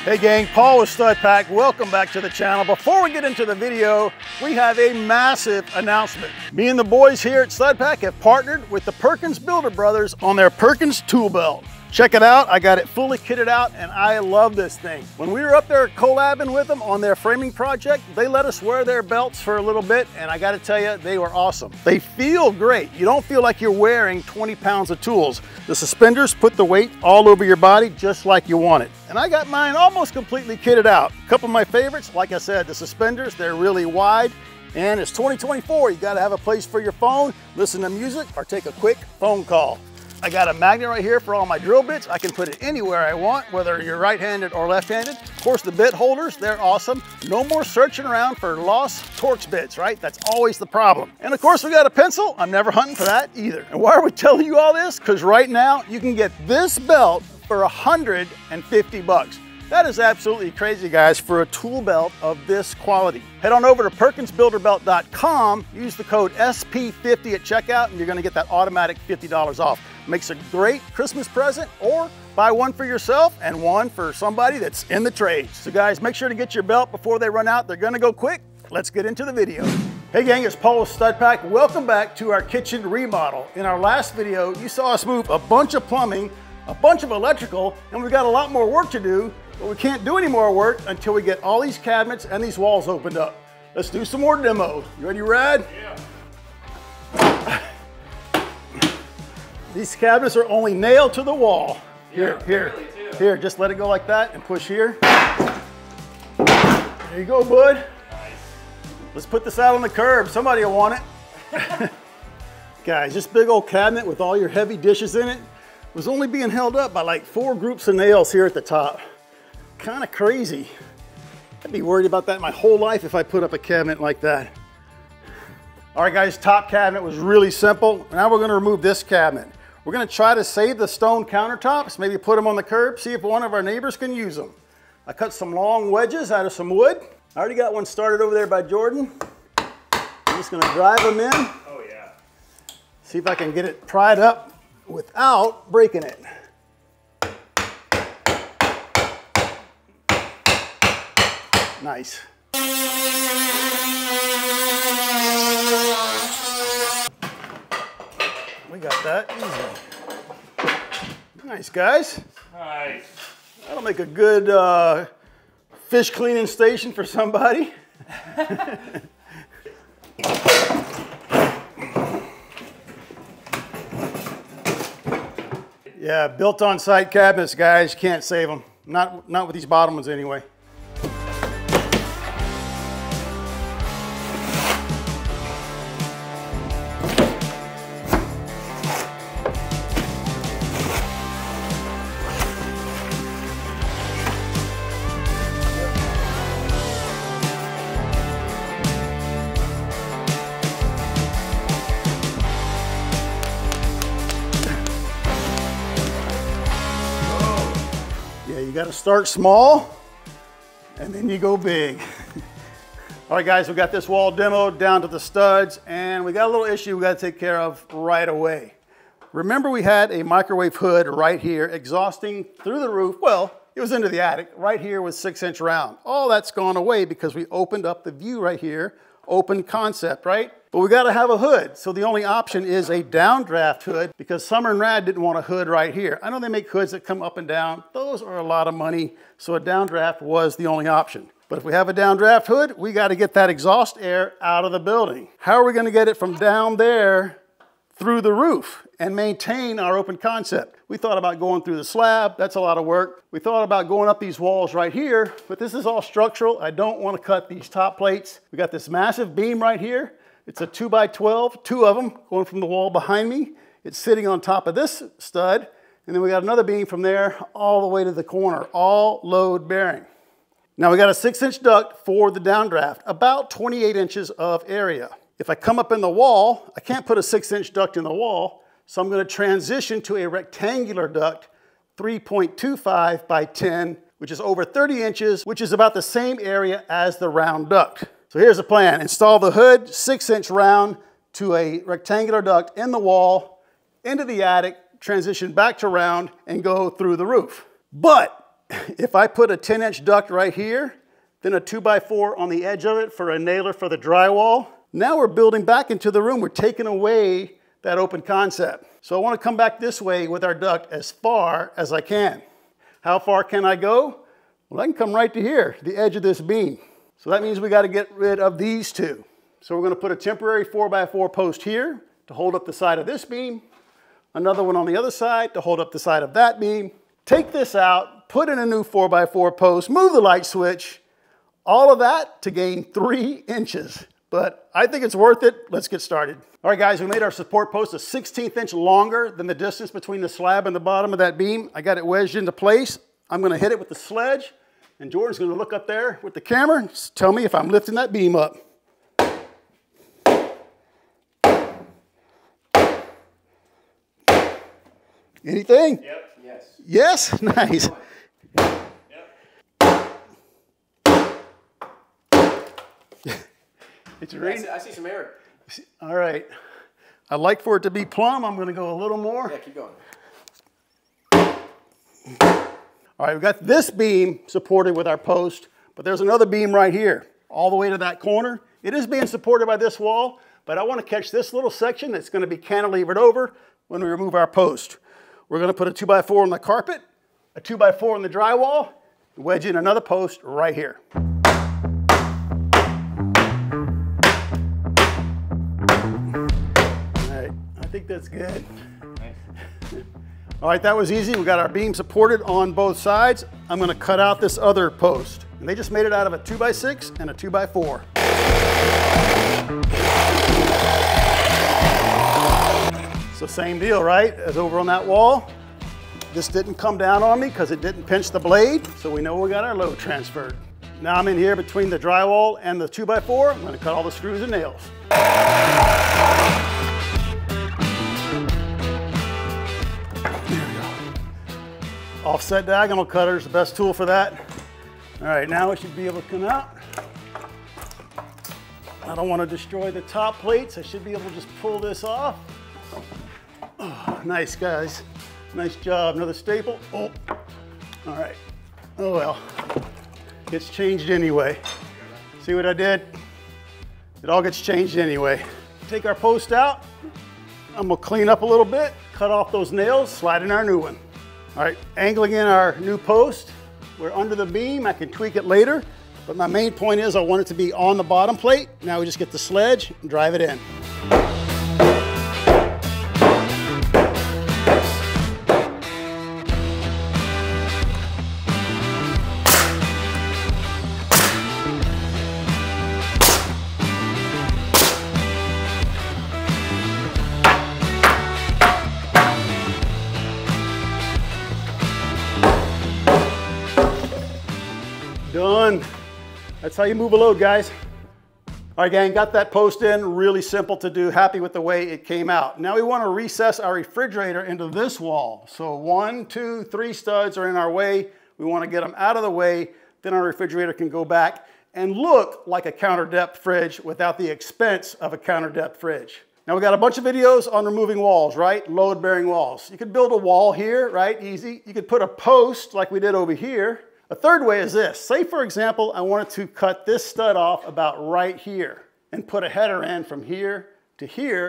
Hey gang, Paul with Stud Pack. Welcome back to the channel. Before we get into the video, we have a massive announcement. Me and the boys here at Stud Pack have partnered with the Perkins Builder Brothers on their Perkins tool belt. Check it out. I got it fully kitted out and I love this thing. When we were up there collabing with them on their framing project, they let us wear their belts for a little bit, and I got to tell you, they were awesome. They feel great. You don't feel like you're wearing 20 pounds of tools. The suspenders put the weight all over your body just like you want it. And I got mine almost completely kitted out. A couple of my favorites, like I said, the suspenders, they're really wide. And it's 2024, you got to have a place for your phone, listen to music, or take a quick phone call. I got a magnet right here for all my drill bits. I can put it anywhere I want, whether you're right-handed or left-handed. Of course, the bit holders, they're awesome. No more searching around for lost Torx bits, right? That's always the problem. And of course, we got a pencil. I'm never hunting for that either. And why are we telling you all this? Because right now, you can get this belt for 150 bucks. That is absolutely crazy, guys, for a tool belt of this quality. Head on over to PerkinsBuilderBelt.com, use the code SP50 at checkout, and you're gonna get that automatic $50 off. Makes a great Christmas present, or buy one for yourself and one for somebody that's in the trades. So guys, make sure to get your belt before they run out. They're gonna go quick. Let's get into the video. Hey gang, it's Paul with Stud Pack. Welcome back to our kitchen remodel. In our last video, you saw us move a bunch of plumbing, a bunch of electrical, and we've got a lot more work to do. But we can't do any more work until we get all these cabinets and these walls opened up. Let's do some more demo. You ready, Rad? Yeah. These cabinets are only nailed to the wall. Here, here, just let it go like that and push here. There you go, bud. Nice. Let's put this out on the curb. Somebody will want it. Guys, this big old cabinet with all your heavy dishes in it was only being held up by like 4 groups of nails here at the top. Kind of crazy. I'd be worried about that my whole life if I put up a cabinet like that. All right guys, top cabinet was really simple. Now we're gonna remove this cabinet. We're gonna try to save the stone countertops, maybe put them on the curb, see if one of our neighbors can use them. I cut some long wedges out of some wood. I already got one started over there by Jordan. I'm just gonna drive them in. Oh yeah. See if I can get it pried up without breaking it. Nice. We got that easy. Nice, guys. Nice. That'll make a good fish cleaning station for somebody. Yeah, built on site cabinets, guys. Can't save them. Not with these bottom ones anyway. You got to start small and then you go big. All right guys, we got this wall demoed down to the studs, and we got a little issue we got to take care of right away. Remember, we had a microwave hood right here exhausting through the roof. Well, it was into the attic. Right here was 6-inch round. All that's gone away because we opened up the view right here. Open concept, right? But we got to have a hood. So the only option is a downdraft hood, because Summer and Rad didn't want a hood right here. I know they make hoods that come up and down. Those are a lot of money. So a downdraft was the only option. But if we have a downdraft hood, we got to get that exhaust air out of the building. How are we going to get it from down there through the roof and maintain our open concept? We thought about going through the slab. That's a lot of work. We thought about going up these walls right here, but this is all structural. I don't want to cut these top plates. We got this massive beam right here. It's a 2x12, 2 of them going from the wall behind me. It's sitting on top of this stud. And then we got another beam from there all the way to the corner, all load bearing. Now we got a 6-inch duct for the downdraft, about 28 inches of area. If I come up in the wall, I can't put a 6-inch duct in the wall, so I'm going to transition to a rectangular duct, 3.25 by 10, which is over 30 inches, which is about the same area as the round duct. So here's the plan. Install the hood, 6-inch round, to a rectangular duct in the wall, into the attic, transition back to round, and go through the roof. But if I put a 10-inch duct right here, then a 2x4 on the edge of it for a nailer for the drywall, now we're building back into the room. We're taking away that open concept. So I want to come back this way with our duct as far as I can. How far can I go? Well, I can come right to here, the edge of this beam. So that means we got to get rid of these two. So we're going to put a temporary 4x4 post here to hold up the side of this beam, another one on the other side to hold up the side of that beam. Take this out, put in a new 4x4 post, move the light switch, all of that to gain 3 inches. But I think it's worth it. Let's get started. All right, guys, we made our support post a 1/16 inch longer than the distance between the slab and the bottom of that beam. I got it wedged into place. I'm going to hit it with the sledge, and Jordan's going to look up there with the camera and just tell me if I'm lifting that beam up. Anything? Yep. Yes. Yes? Nice. It's raining. I see some air. All right. I'd like for it to be plumb. I'm going to go a little more. Yeah, keep going. All right, we've got this beam supported with our post, but there's another beam right here, all the way to that corner. It is being supported by this wall, but I want to catch this little section that's going to be cantilevered over when we remove our post. We're going to put a 2x4 on the carpet, a 2x4 on the drywall, wedge in another post right here. I think that's good. Nice. All right, that was easy. We got our beam supported on both sides. I'm going to cut out this other post. And they just made it out of a 2x6 and a 2x4. So same deal, right? As over on that wall. This didn't come down on me because it didn't pinch the blade. So we know we got our load transferred. Now I'm in here between the drywall and the 2x4. I'm going to cut all the screws and nails. Offset diagonal cutter is the best tool for that. All right, now we should be able to come out. I don't want to destroy the top plates. I should be able to just pull this off. Oh, nice, guys. Nice job. Another staple. Oh, all right. Oh, well. Gets changed anyway. See what I did? It all gets changed anyway. Take our post out. I'm going to clean up a little bit, cut off those nails, slide in our new one. All right, angling in our new post. We're under the beam. I can tweak it later, but my main point is I want it to be on the bottom plate. Now we just get the sledge and drive it in. Done. That's how you move a load, guys. All right, gang, got that post in. Really simple to do. Happy with the way it came out. Now we want to recess our refrigerator into this wall. So 1, 2, 3 studs are in our way. We want to get them out of the way. Then our refrigerator can go back and look like a counter depth fridge without the expense of a counter depth fridge. Now we got a bunch of videos on removing walls, right? Load bearing walls. You could build a wall here, right? Easy. You could put a post like we did over here. A third way is this. Say, for example, I wanted to cut this stud off about right here and put a header in from here to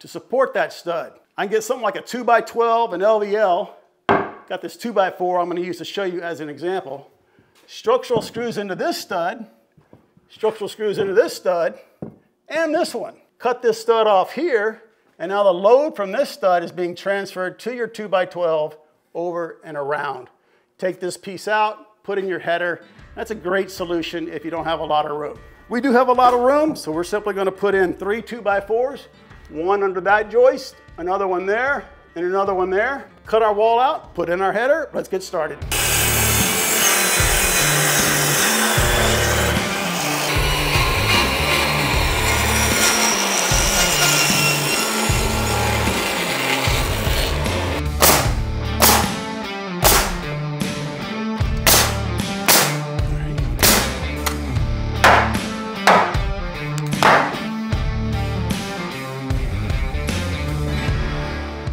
support that stud. I can get something like a 2x12, an LVL. Got this 2x4 I'm going to use to show you as an example. Structural screws into this stud, structural screws into this stud, and this one. Cut this stud off here, and now the load from this stud is being transferred to your 2x12 over and around. Take this piece out, put in your header. That's a great solution if you don't have a lot of room. We do have a lot of room, so we're simply going to put in 3 2x4s, one under that joist, another one there, and another one there. Cut our wall out, put in our header. Let's get started.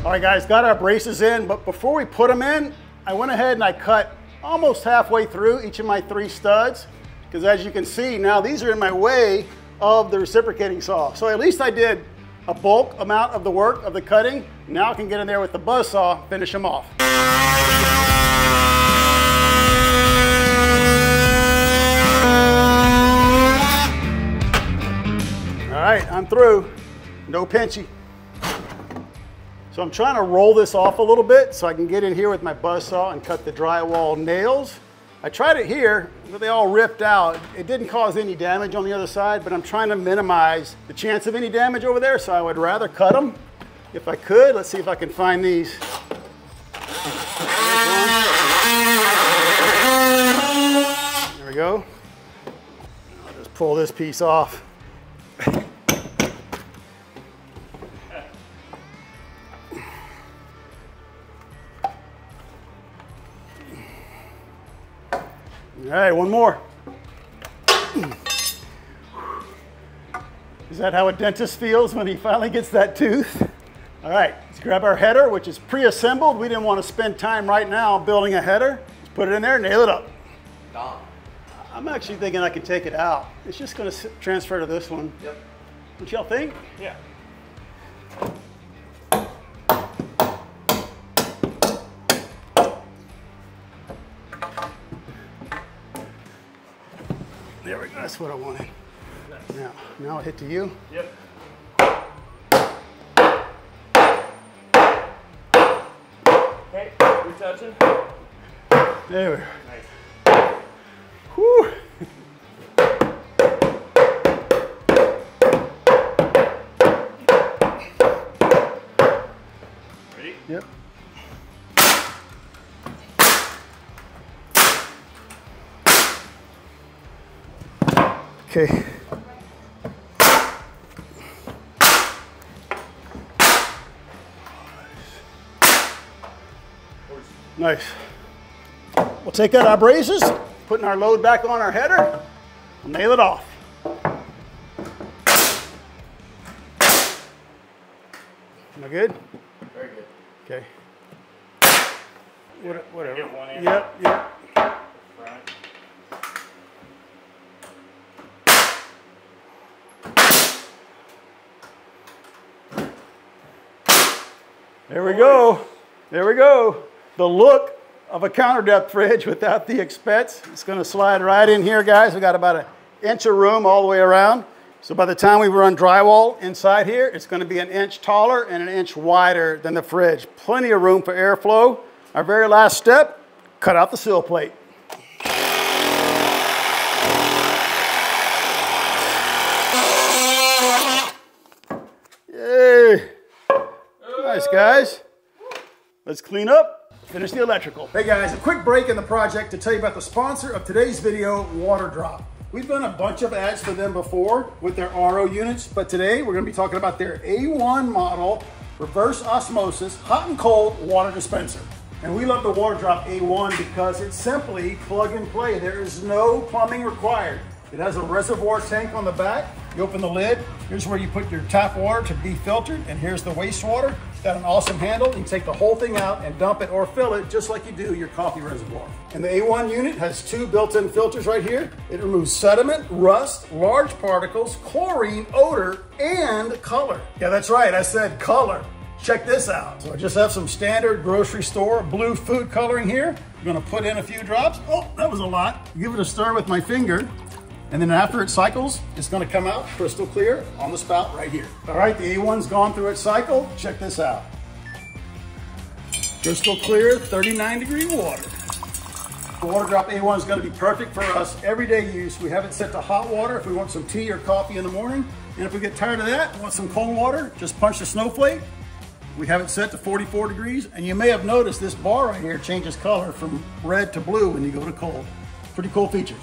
All right, guys, got our braces in, but before we put them in, I went ahead and I cut almost halfway through each of my 3 studs, because as you can see now, these are in my way of the reciprocating saw. So at least I did a bulk amount of the work of the cutting. Now I can get in there with the buzz saw, finish them off. All right, I'm through. No pinchy. So I'm trying to roll this off a little bit so I can get in here with my buzz saw and cut the drywall nails. I tried it here, but they all ripped out. It didn't cause any damage on the other side, but I'm trying to minimize the chance of any damage over there, so I would rather cut them if I could. Let's see if I can find these. There we go. I'll just pull this piece off. All right, one more. Is that how a dentist feels when he finally gets that tooth? All right, let's grab our header, which is pre-assembled. We didn't want to spend time right now building a header. Let's put it in there, nail it up. Done. I'm actually thinking I can take it out. It's just going to transfer to this one. Yep. What y'all think? Yeah. There we go, that's what I wanted. Nice. Now I'll hit to you. Yep. Okay, we're touching. There we go. Nice. Whew. Ready? Yep. Okay. Nice. We'll take out our braces, putting our load back on our header, we'll nail it off. Am I good? Very good. Okay. Whatever. Get one in. Yep, yep. Front. There we go. There we go. The look of a counter depth fridge without the expense. It's going to slide right in here, guys. We got about an inch of room all the way around. So by the time we run drywall inside here, it's going to be an inch taller and an inch wider than the fridge. Plenty of room for airflow. Our very last step, cut out the sill plate. Yay! Nice, guys. Let's clean up, finish the electrical. Hey guys, a quick break in the project to tell you about the sponsor of today's video, Water Drop. We've done a bunch of ads for them before with their RO units, but today we're gonna be talking about their A1 model reverse osmosis hot and cold water dispenser. And we love the Water Drop A1 because it's simply plug and play. There is no plumbing required. It has a reservoir tank on the back. You open the lid, here's where you put your tap water to be filtered, and here's the wastewater. It's got an awesome handle. You can take the whole thing out and dump it or fill it just like you do your coffee reservoir. And the A1 unit has 2 built-in filters right here. It removes sediment, rust, large particles, chlorine, odor, and color. Yeah, that's right, I said color. Check this out. So I just have some standard grocery store blue food coloring here. I'm gonna put in a few drops. Oh, that was a lot. Give it a stir with my finger. And then after it cycles, it's gonna come out crystal clear on the spout right here. All right, the A1's gone through its cycle. Check this out. Crystal clear, 39-degree water. The Water Drop A1 is gonna be perfect for us everyday use. We have it set to hot water if we want some tea or coffee in the morning. And if we get tired of that, want some cold water, just punch the snowflake. We have it set to 44 degrees. And you may have noticed this bar right here changes color from red to blue when you go to cold. Pretty cool features.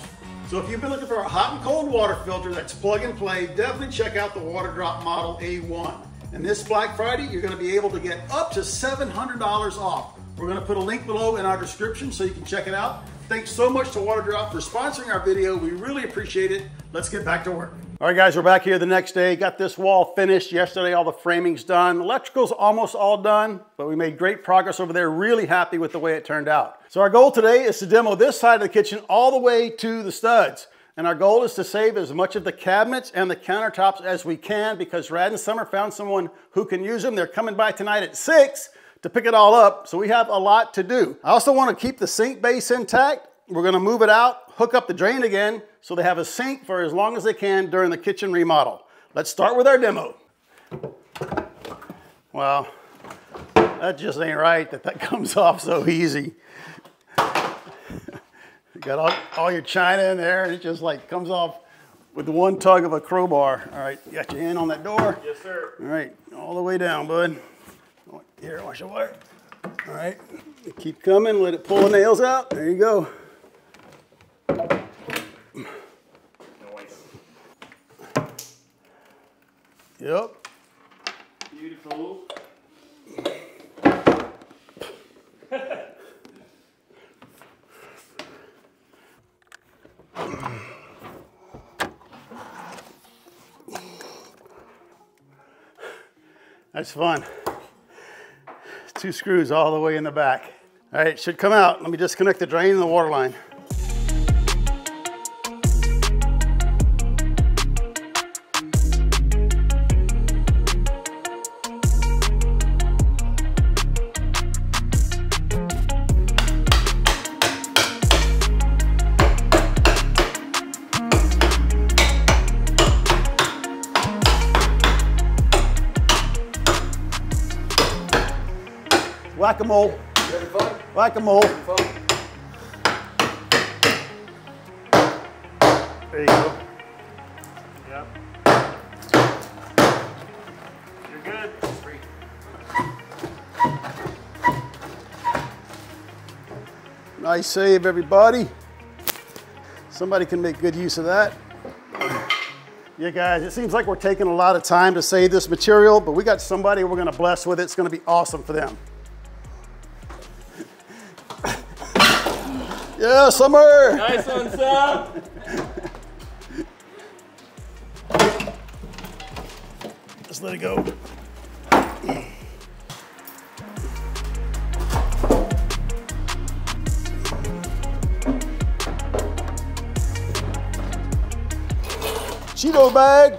So if you've been looking for a hot and cold water filter that's plug and play, definitely check out the Water Drop Model A1. And this Black Friday, you're gonna be able to get up to $700 off. We're gonna put a link below in our description so you can check it out. Thanks so much to Water Drop for sponsoring our video. We really appreciate it. Let's get back to work. All right guys, we're back here the next day. Got this wall finished yesterday, all the framing's done. Electrical's almost all done, but we made great progress over there. Really happy with the way it turned out. So our goal today is to demo this side of the kitchen all the way to the studs. And our goal is to save as much of the cabinets and the countertops as we can, because Rad and Summer found someone who can use them. They're coming by tonight at 6 to pick it all up. So we have a lot to do. I also want to keep the sink base intact. We're going to move it out, hook up the drain again, so they have a sink for as long as they can during the kitchen remodel. Let's start with our demo. Well, that just ain't right that comes off so easy. You got all your china in there, and it just like comes off with one tug of a crowbar. All right, you got your hand on that door? Yes, sir. All right, all the way down, bud. Here, watch your wire. All right, keep coming, let it pull the nails out. There you go. Yep. Beautiful. That's fun. 2 screws all the way in the back. All right, it should come out. Let me disconnect the drain and the water line. Whack-a-mole. Whack-a-mole. There you go. Yep. You're good. Nice save, everybody. Somebody can make good use of that. Yeah, guys, it seems like we're taking a lot of time to save this material, but we got somebody we're going to bless with it. It's going to be awesome for them. Yeah, Summer! Nice one, Sam! Just let it go. Cheeto bag.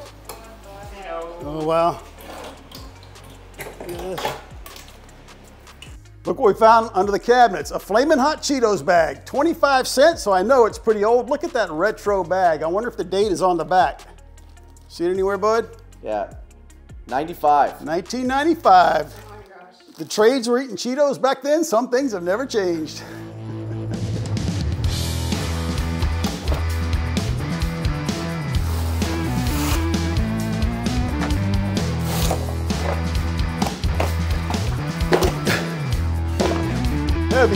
Oh, wow. Yes. Look what we found under the cabinets. A Flamin' Hot Cheetos bag. 25 cents, so I know it's pretty old. Look at that retro bag. I wonder if the date is on the back. See it anywhere, bud? Yeah. 95. 1995. Oh my gosh. The trades were eating Cheetos back then. Some things have never changed. Heavy.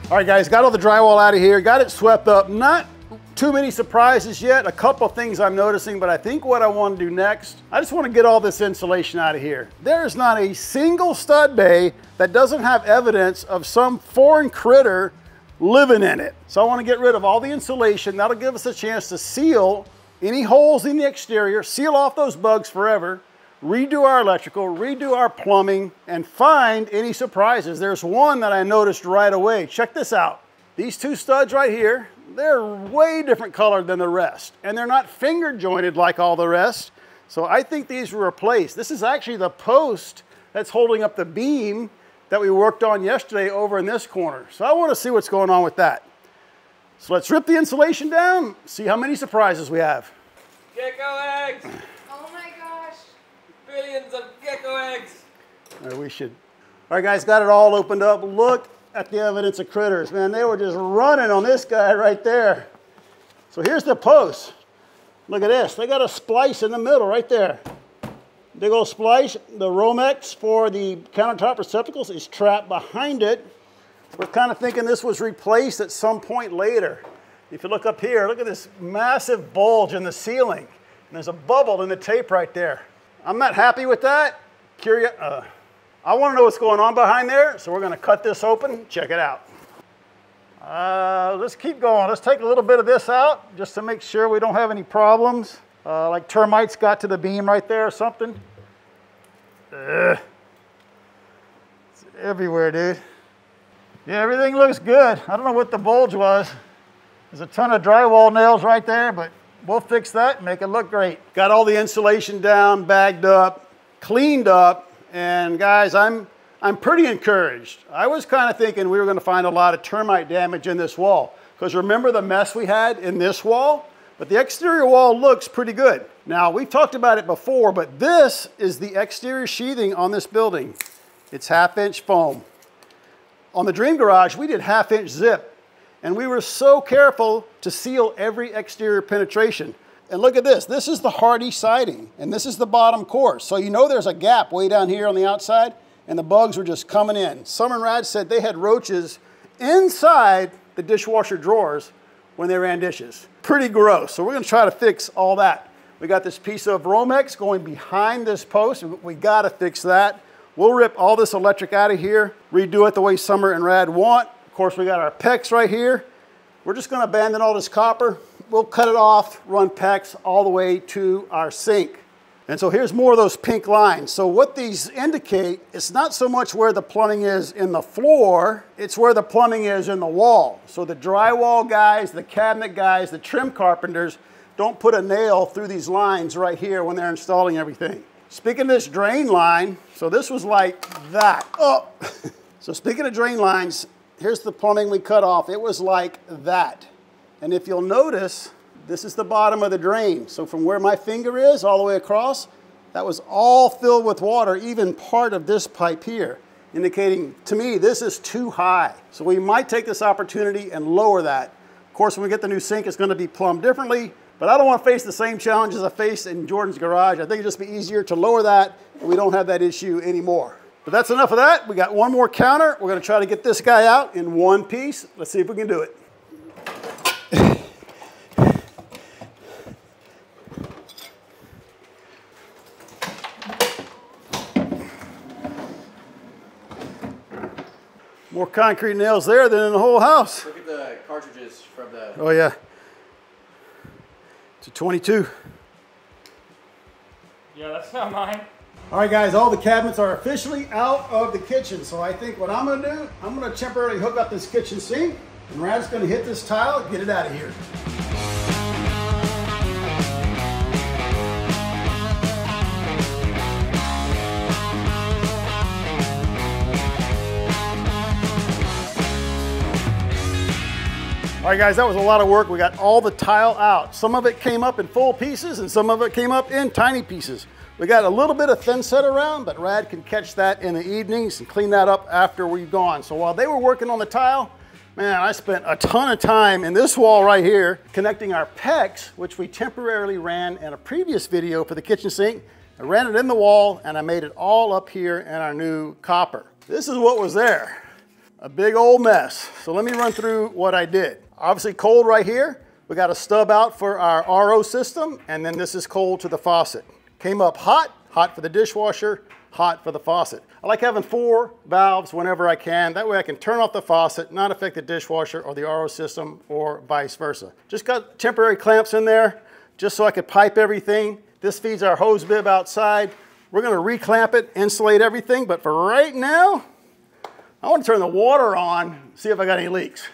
All right, guys, got all the drywall out of here, got it swept up. Not too many surprises yet. A couple things I'm noticing, but I think what I want to do next, I just want to get all this insulation out of here. There is not a single stud bay that doesn't have evidence of some foreign critter living in it. So I want to get rid of all the insulation. That'll give us a chance to seal any holes in the exterior, seal off those bugs forever, redo our electrical, redo our plumbing, and find any surprises. There's one that I noticed right away. Check this out. These 2 studs right here, they're way different colored than the rest, and they're not finger jointed like all the rest. So I think these were replaced. This is actually the post that's holding up the beam that we worked on yesterday over in this corner. So I want to see what's going on with that. So let's rip the insulation down, see how many surprises we have. Gecko eggs! Oh my gosh. Billions of gecko eggs! Or we should. All right, guys, got it all opened up. Look at the evidence of critters. Man, they were just running on this guy right there. So here's the post. Look at this. They got a splice in the middle right there. Big old splice. The Romex for the countertop receptacles is trapped behind it. We're kind of thinking this was replaced at some point later. If you look up here, look at this massive bulge in the ceiling. And there's a bubble in the tape right there. I'm not happy with that. I want to know what's going on behind there, so we're going to cut this open, check it out. Let's keep going. Let's take a little bit of this out just to make sure we don't have any problems. Like termites got to the beam right there or something. It's everywhere, dude. Yeah, everything looks good. I don't know what the bulge was. There's a ton of drywall nails right there, but we'll fix that and make it look great. Got all the insulation down, bagged up, cleaned up, and guys, I'm pretty encouraged. I was kind of thinking we were going to find a lot of termite damage in this wall, because remember the mess we had in this wall? But the exterior wall looks pretty good. Now, we've talked about it before, but this is the exterior sheathing on this building. It's 1/2-inch foam. On the Dream Garage, we did 1/2-inch zip, and we were so careful to seal every exterior penetration. And look at this. This is the hardy siding, and this is the bottom course. So you know there's a gap way down here on the outside, and the bugs were just coming in. Summer and Rad said they had roaches inside the dishwasher drawers when they ran dishes. Pretty gross. So we're going to try to fix all that. We got this piece of Romex going behind this post. We got to fix that. We'll rip all this electric out of here, redo it the way Summer and Rad want. Of course, we got our PEX right here. We're just going to abandon all this copper. We'll cut it off, run PEX all the way to our sink. And so here's more of those pink lines. So what these indicate, it's not so much where the plumbing is in the floor, it's where the plumbing is in the wall. So the drywall guys, the cabinet guys, the trim carpenters don't put a nail through these lines right here when they're installing everything. Speaking of this drain line, so this was like that. Oh, so speaking of drain lines, here's the plumbing we cut off. It was like that. And if you'll notice, this is the bottom of the drain. So from where my finger is all the way across, that was all filled with water, even part of this pipe here, indicating to me this is too high. So we might take this opportunity and lower that. Of course, when we get the new sink, it's going to be plumbed differently, but I don't want to face the same challenges I faced in Jordan's garage. I think it'd just be easier to lower that, and we don't have that issue anymore. But that's enough of that. We got one more counter. We're going to try to get this guy out in one piece. Let's see if we can do it. More concrete nails there than in the whole house. Look at the cartridges from the... Oh yeah. It's a 22. Yeah, that's not mine. All right guys, all the cabinets are officially out of the kitchen. So I think what I'm gonna do, I'm gonna temporarily hook up this kitchen sink, and Rad's gonna hit this tile, get it out of here. All right guys, that was a lot of work. We got all the tile out. Some of it came up in full pieces and some of it came up in tiny pieces. We got a little bit of thin set around, but Rad can catch that in the evenings and clean that up after we've gone. So while they were working on the tile, man, I spent a ton of time in this wall right here connecting our PEX, which we temporarily ran in a previous video for the kitchen sink. I ran it in the wall and I made it all up here in our new copper. This is what was there. A big old mess. So let me run through what I did. Obviously cold right here. We got a stub out for our RO system, and then this is cold to the faucet. Came up hot, hot for the dishwasher, hot for the faucet. I like having 4 valves whenever I can. That way I can turn off the faucet, not affect the dishwasher or the RO system or vice versa. Just got temporary clamps in there just so I could pipe everything. This feeds our hose bib outside. We're gonna reclamp it, insulate everything, but for right now, I want to turn the water on, see if I got any leaks.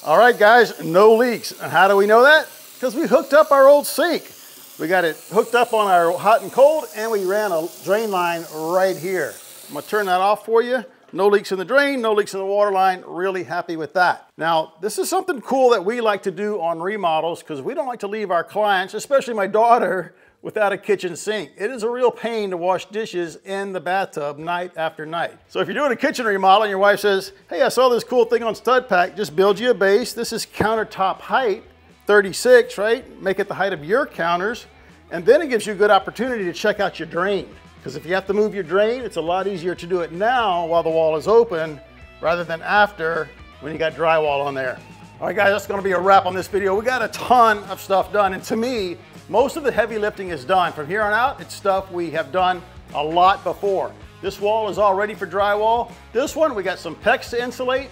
All right, guys, no leaks. And how do we know that? Because we hooked up our old sink. We got it hooked up on our hot and cold, and we ran a drain line right here. I'm gonna turn that off for you. No leaks in the drain, no leaks in the water line. Really happy with that. Now, this is something cool that we like to do on remodels because we don't like to leave our clients, especially my daughter, without a kitchen sink. It is a real pain to wash dishes in the bathtub night after night. So if you're doing a kitchen remodel and your wife says, hey, I saw this cool thing on StudPack, just build you a base. This is countertop height, 36, right? Make it the height of your counters. And then it gives you a good opportunity to check out your drain. Because if you have to move your drain, it's a lot easier to do it now while the wall is open rather than after when you got drywall on there. All right, guys, that's gonna be a wrap on this video. We got a ton of stuff done. And to me, most of the heavy lifting is done. From here on out, it's stuff we have done a lot before. This wall is all ready for drywall. This one, we got some PEX to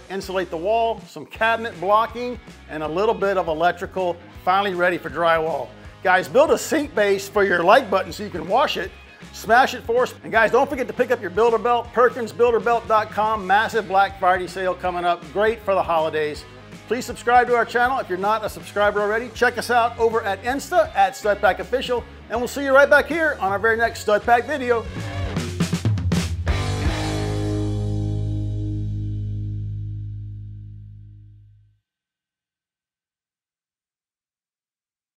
insulate the wall, some cabinet blocking, and a little bit of electrical, finally ready for drywall. Guys, build a sink base for your like button so you can wash it. Smash it for us. And guys, don't forget to pick up your builder belt, PerkinsBuilderBelt.com. Massive Black Friday sale coming up. Great for the holidays. Please subscribe to our channel if you're not a subscriber already. Check us out over at Insta at StudPack Official, and we'll see you right back here on our very next StudPack video.